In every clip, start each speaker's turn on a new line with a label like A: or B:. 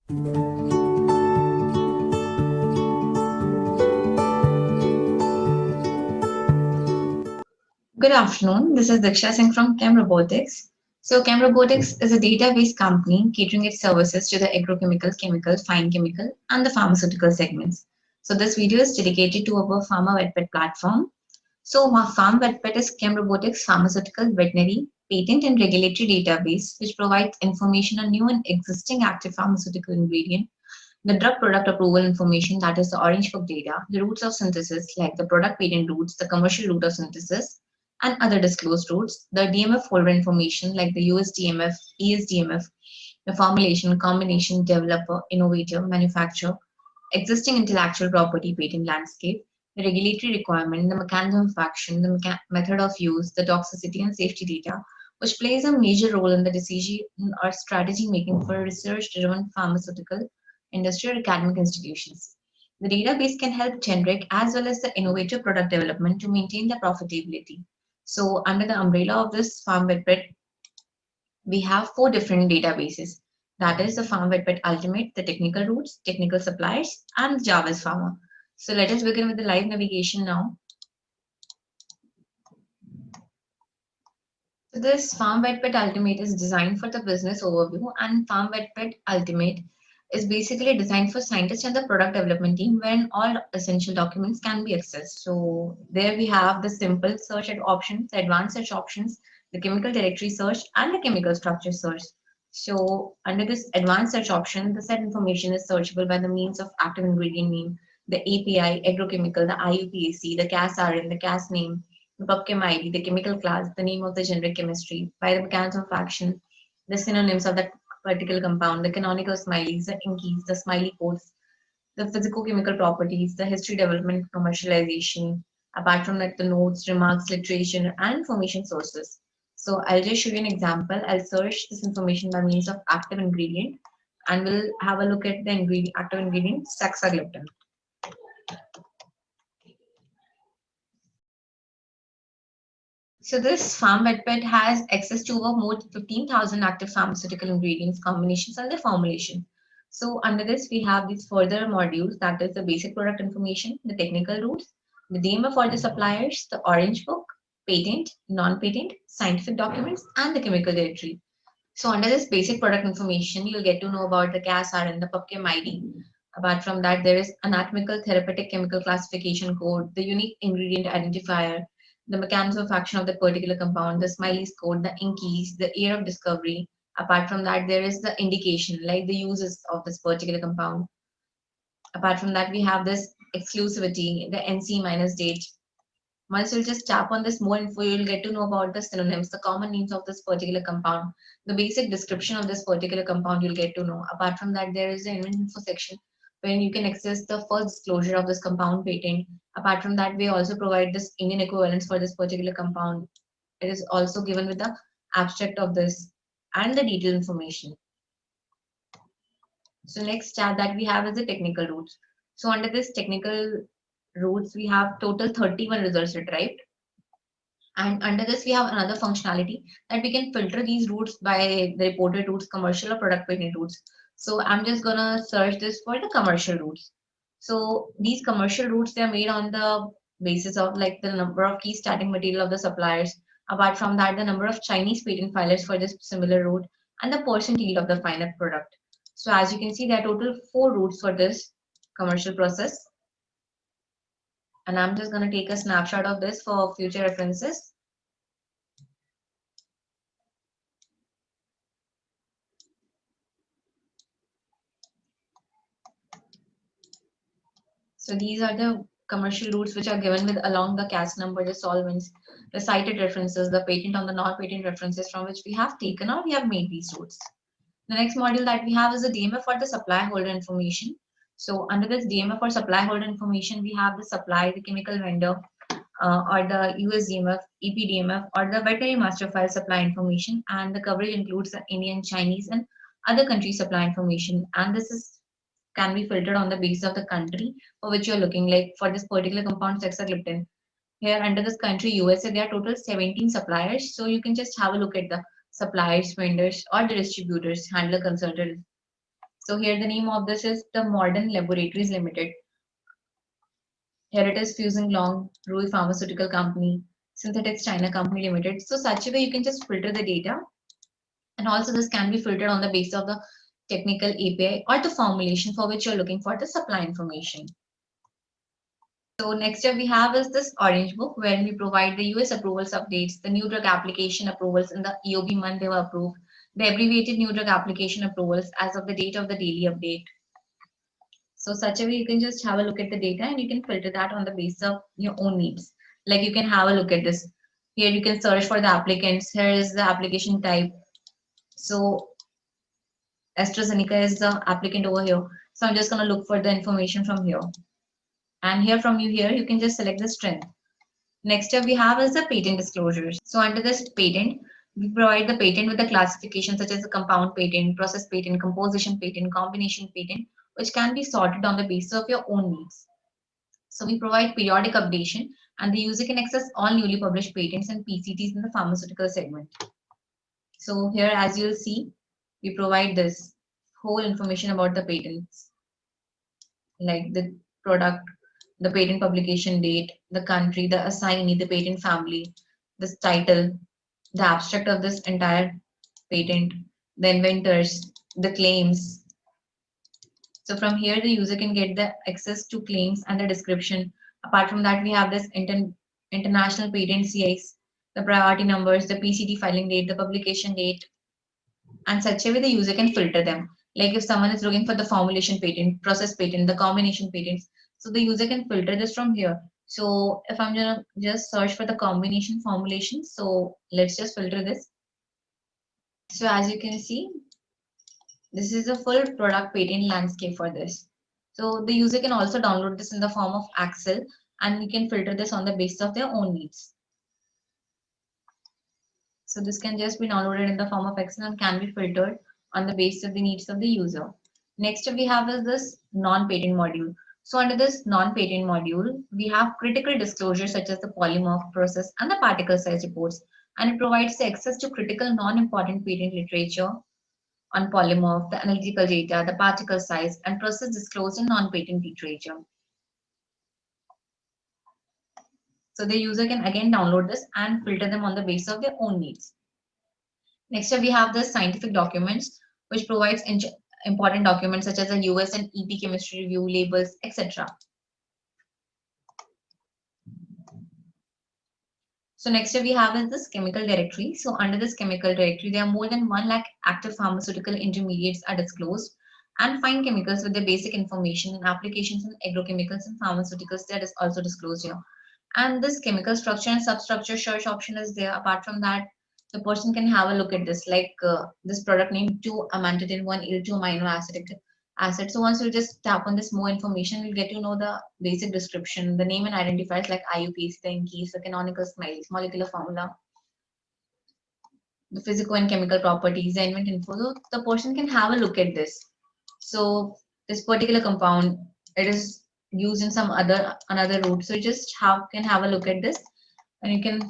A: Good afternoon. This is Diksha Singh from Chem Robotics. So, Chem Robotics is a database company catering its services to the agrochemical, chemical, fine chemical, and the pharmaceutical segments. So, this video is dedicated to our Pharma VetPet platform. So, our Farm VetPet is Chem Robotics pharmaceutical, veterinary, patent, and regulatory database, which provides information on new and existing active pharmaceutical ingredient, the drug product approval information, that is the Orange Book data, the routes of synthesis, like the product patent routes, the commercial route of synthesis, and other disclosed routes, the DMF folder information, like the USDMF, ESDMF, the formulation, combination, developer, innovator, manufacturer, existing intellectual property patent landscape, the regulatory requirement, the mechanism of action, the method of use, the toxicity and safety data, which plays a major role in the decision or strategy making for research-driven pharmaceutical, industry, or academic institutions. The database can help generic as well as the innovative product development to maintain the profitability. So, under the umbrella of this Farm Webpet, we have four different databases. That is the Farm Webpet Ultimate, the technical routes, technical suppliers, and Java's Farmer. So, let us begin with the live navigation now. So this Farm Webpet Ultimate is designed for the business overview, and Farm Webpet Ultimate is basically designed for scientists and the product development team, wherein all essential documents can be accessed. So there we have the simple search options, the advanced search options, the chemical directory search, and the chemical structure search. So under this advanced search option, the set information is searchable by the means of active ingredient name, the API, agrochemical, the IUPAC, the CAS-RN, the CAS name, the PubChem ID, the chemical class, the name of the generic chemistry, by the mechanism of action, the synonyms of that particular compound, the canonical smileys, the inkies, the smiley codes, the physicochemical properties, the history, development, commercialization, apart from that, the notes, remarks, literature, and information sources. So I'll just show you an example. I'll search this information by means of active ingredient, and we'll have a look at the active ingredient, saxagliptin. So this Farm Webpet has access to over more than 15,000 active pharmaceutical ingredients, combinations, and their formulation. So under this, we have these further modules, that is the basic product information, the technical routes, the DMF for the suppliers, the Orange Book, patent, non-patent, scientific documents, and the chemical directory. So under this basic product information, you'll get to know about the CAS-R and the PubChem ID. Apart from that, there is anatomical therapeutic chemical classification code, the unique ingredient identifier, the mechanism of action of that particular compound, the Smiley's code, the INKIs, the year of discovery. Apart from that, there is the indication, like the uses of this particular compound. Apart from that, we have this exclusivity, the NC minus date. Once you'll just tap on this more info, you'll get to know about the synonyms, the common names of this particular compound, the basic description of this particular compound you'll get to know. Apart from that, there is the info section wherein you can access the first disclosure of this compound patent. Apart from that, we also provide this Indian equivalence for this particular compound. It is also given with the abstract of this and the detailed information. So next tab that we have is the technical routes. So under this technical routes, we have total 31 results retrieved. And under this, we have another functionality that we can filter these routes by the reported routes, commercial or product patent routes. So I'm just gonna search this for the commercial routes. So these commercial routes, they're made on the basis of like the number of key starting material of the suppliers. Apart from that, the number of Chinese patent filers for this similar route and the percent yield of the final product. So as you can see, there are total 4 routes for this commercial process. And I'm just going to take a snapshot of this for future references. So these are the commercial routes which are given with along the CAS number, the solvents, the cited references, the patent on the non-patent references from which we have taken or we have made these routes. The next module that we have is the DMF for the supply holder information. So under this DMF for supply holder information, we have the supply, the chemical vendor, or the USDMF, EPDMF, or the veterinary master file supply information, and the coverage includes the Indian, Chinese, and other country supply information. And this is can be filtered on the basis of the country for which you're looking. Like for this particular compound, saxagliptin, here under this country USA, there are total 17 suppliers. So you can just have a look at the suppliers, vendors, or the distributors, handler, consultant, So here the name of this is the Modern Laboratories Limited. Here it is Fusing Long, Rui Pharmaceutical Company, Synthetics China Company Limited. So such a way you can just filter the data, and also this can be filtered on the basis of the technical API or the formulation for which you're looking for the supply information. So next up we have is this Orange Book, where we provide the US approvals updates, the new drug application approvals in the EOB month they were approved, the abbreviated new drug application approvals as of the date of the daily update. So such a way you can just have a look at the data and you can filter that on the basis of your own needs. Like you can have a look at this. Here you can search for the applicants. Here is the application type. So AstraZeneca is the applicant over here. So I'm just going to look for the information from here. And here from here, you can just select the strength. Next up we have is the patent disclosures. So under this patent, we provide the patent with the classification such as the compound patent, process patent, composition patent, combination patent, which can be sorted on the basis of your own needs. So we provide periodic updation and the user can access all newly published patents and PCTs in the pharmaceutical segment. So here as you'll see, we provide this whole information about the patents, like the product, the patent publication date, the country, the assignee, the patent family, this title, the abstract of this entire patent, the inventors, the claims. So from here, the user can get the access to claims and the description. Apart from that, we have this international patent CIs, the priority numbers, the PCT filing date, the publication date, and such a way the user can filter them. Like if someone is looking for the formulation patent, process patent, the combination patents, so the user can filter this from here. So if I'm gonna just search for the combination formulation, so let's just filter this. So as you can see, this is a full product patent landscape for this. So the user can also download this in the form of Excel and you can filter this on the basis of their own needs. So this can just be downloaded in the form of Excel and can be filtered on the basis of the needs of the user. Next we have is this non-patent module. So under this non-patent module, we have critical disclosures such as the polymorph process and the particle size reports, and it provides the access to critical non-important patent literature on polymorph, the analytical data, the particle size, and process disclosed in non-patent literature. So the user can again download this and filter them on the basis of their own needs. Next up, we have the scientific documents, which provides important documents such as the US and EP chemistry review, labels, etc. So next up we have is this chemical directory. So under this chemical directory, there are more than 1 lakh active pharmaceutical intermediates are disclosed, and fine chemicals with their basic information and applications in agrochemicals and pharmaceuticals that is also disclosed here. And this chemical structure and substructure search option is there. Apart from that, the person can have a look at this, like this product name 2 amantadine 1 L2 amino acid. So once you just tap on this more information, you'll get to know the basic description, the name and identifiers like IUPAC, the keys, the canonical smileys, molecular formula, the physical and chemical properties, the invent info. So the person can have a look at this. So this particular compound, it is used in some another route. So you just can have a look at this and you can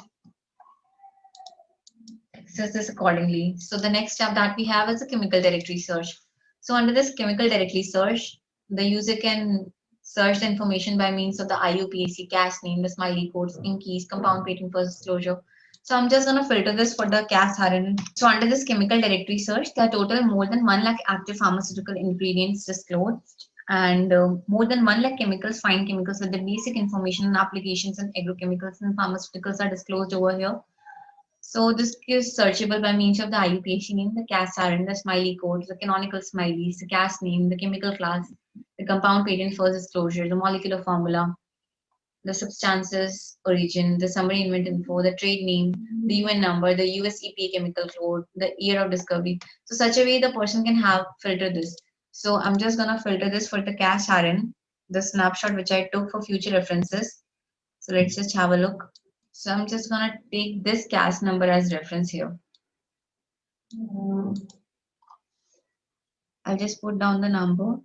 A: access this accordingly. So the next step that we have is a chemical directory search. So under this chemical directory search, the user can search the information by means of the IUPAC, CAS name, the smiley codes, in keys, compound patent for disclosure. So I'm just going to filter this for the CAS RN. So under this chemical directory search, there are total more than 1 lakh active pharmaceutical ingredients disclosed, and more than 1 lakh chemicals, fine chemicals with the basic information and applications in agrochemicals and pharmaceuticals are disclosed over here. So this is searchable by means of the IUPAC name, the CAS RN, the smiley codes, the canonical smileys, the CAS name, the chemical class, the compound patent for disclosure, the molecular formula, the substances origin, the summary invent info, the trade name, the UN number, the US EPA chemical code, the year of discovery. So such a way the person can have filter this. So I'm just gonna filter this for the CAS RN, the snapshot which I took for future references. So let's just have a look. So I'm just gonna take this CAS number as reference here. I'll just put down the number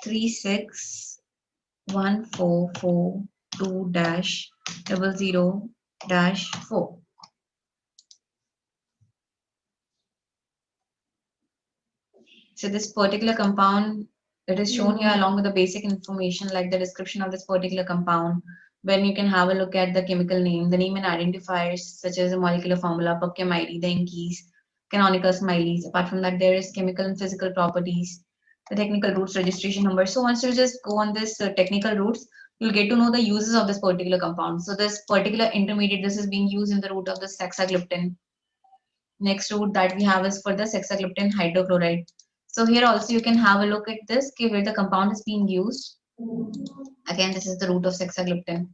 A: 361442-00-4. So this particular compound, it is shown here along with the basic information like the description of this particular compound, when you can have a look at the chemical name, the name and identifiers such as the molecular formula, PubChem ID, the keys, canonical smileys. Apart from that, there is chemical and physical properties, the technical roots, registration number. So once you just go on this technical roots, you'll get to know the uses of this particular compound. So this particular intermediate, this is being used in the route of the saxagliptin. Next route that we have is for the saxagliptin hydrochloride. So here also you can have a look at this, okay, where the compound is being used. Again, this is the route of saxagliptin.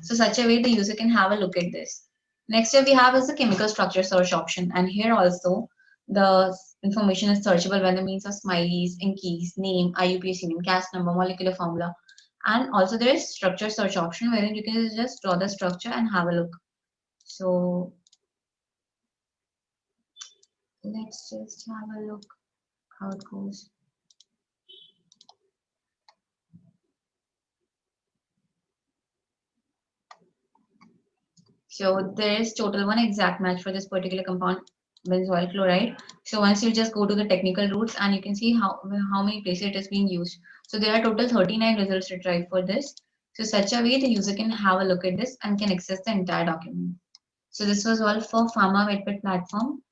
A: So such a way the user can have a look at this. Next here we have is the chemical structure search option. And here also the information is searchable by the means of smileys, keys, name, IUPAC name, CAS number, molecular formula. And also there is structure search option wherein you can just draw the structure and have a look. So let's just have a look how it goes. So there is total one exact match for this particular compound, benzoyl chloride. So once you just go to the technical roots and you can see how many places it is being used. So there are total 39 results retrieved for this. So such a way the user can have a look at this and can access the entire document. So this was all for Pharma Medpit platform.